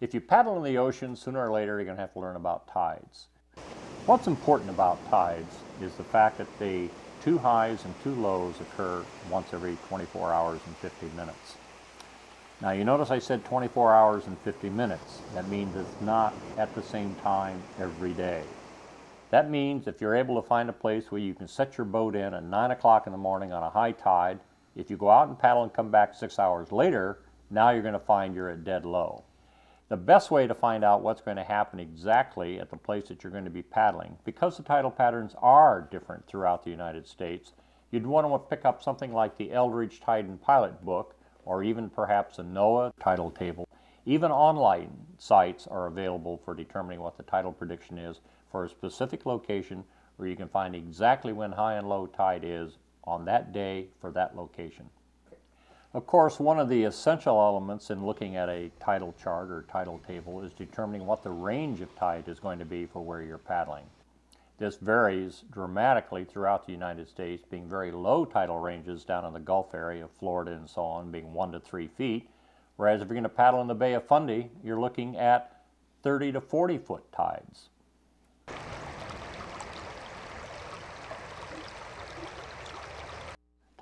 If you paddle in the ocean, sooner or later you're going to have to learn about tides. What's important about tides is the fact that the two highs and two lows occur once every 24 hours and 50 minutes. Now you notice I said 24 hours and 50 minutes. That means it's not at the same time every day. That means if you're able to find a place where you can set your boat in at 9 o'clock in the morning on a high tide, if you go out and paddle and come back 6 hours later, now you're going to find you're at dead low. The best way to find out what's going to happen exactly at the place that you're going to be paddling, because the tidal patterns are different throughout the United States, you'd want to pick up something like the Eldridge Tide and Pilot book, or even perhaps a NOAA tidal table. Even online sites are available for determining what the tidal prediction is for a specific location where you can find exactly when high and low tide is on that day for that location. Of course, one of the essential elements in looking at a tidal chart or tidal table is determining what the range of tide is going to be for where you're paddling. This varies dramatically throughout the United States, being very low tidal ranges down in the Gulf area of Florida and so on, being 1 to 3 feet, whereas if you're going to paddle in the Bay of Fundy, you're looking at 30 to 40 foot tides.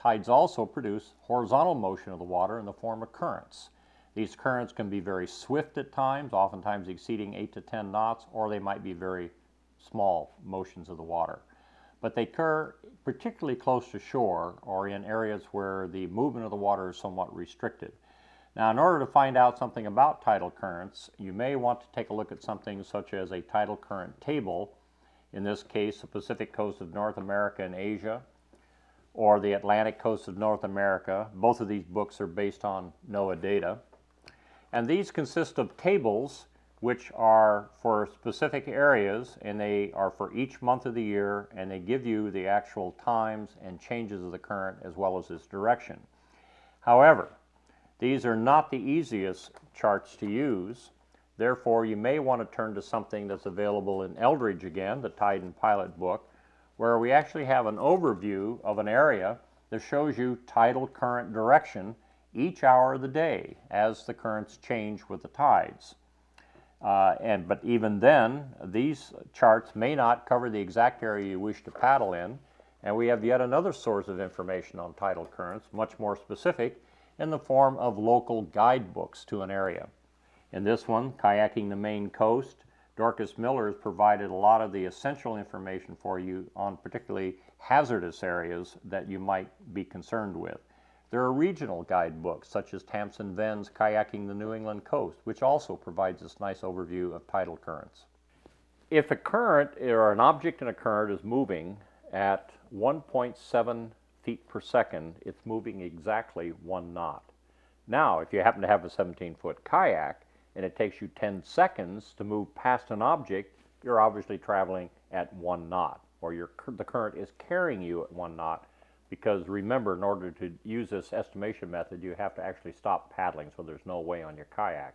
Tides also produce horizontal motion of the water in the form of currents. These currents can be very swift at times, oftentimes exceeding 8 to 10 knots, or they might be very small motions of the water. But they occur particularly close to shore or in areas where the movement of the water is somewhat restricted. Now, in order to find out something about tidal currents, you may want to take a look at something such as a tidal current table, in this case the Pacific coast of North America and Asia, or the Atlantic coast of North America. Both of these books are based on NOAA data. And these consist of tables which are for specific areas, and they are for each month of the year, and they give you the actual times and changes of the current as well as its direction. However, these are not the easiest charts to use. Therefore, you may want to turn to something that's available in Eldridge again, the Tide and Pilot book, where we actually have an overview of an area that shows you tidal current direction each hour of the day as the currents change with the tides. But even then, these charts may not cover the exact area you wish to paddle in, and we have yet another source of information on tidal currents, much more specific, in the form of local guidebooks to an area. In this one, Kayaking the Maine Coast, Dorcas Miller has provided a lot of the essential information for you on particularly hazardous areas that you might be concerned with. There are regional guidebooks such as Tamsen Venn's Kayaking the New England Coast, which also provides this nice overview of tidal currents. If a current or an object in a current is moving at 1.7 feet per second, it's moving exactly 1 knot. Now, if you happen to have a 17-foot kayak and it takes you 10 seconds to move past an object, you're obviously traveling at 1 knot, or the current is carrying you at 1 knot. Because remember, in order to use this estimation method, you have to actually stop paddling, so there's no way on your kayak.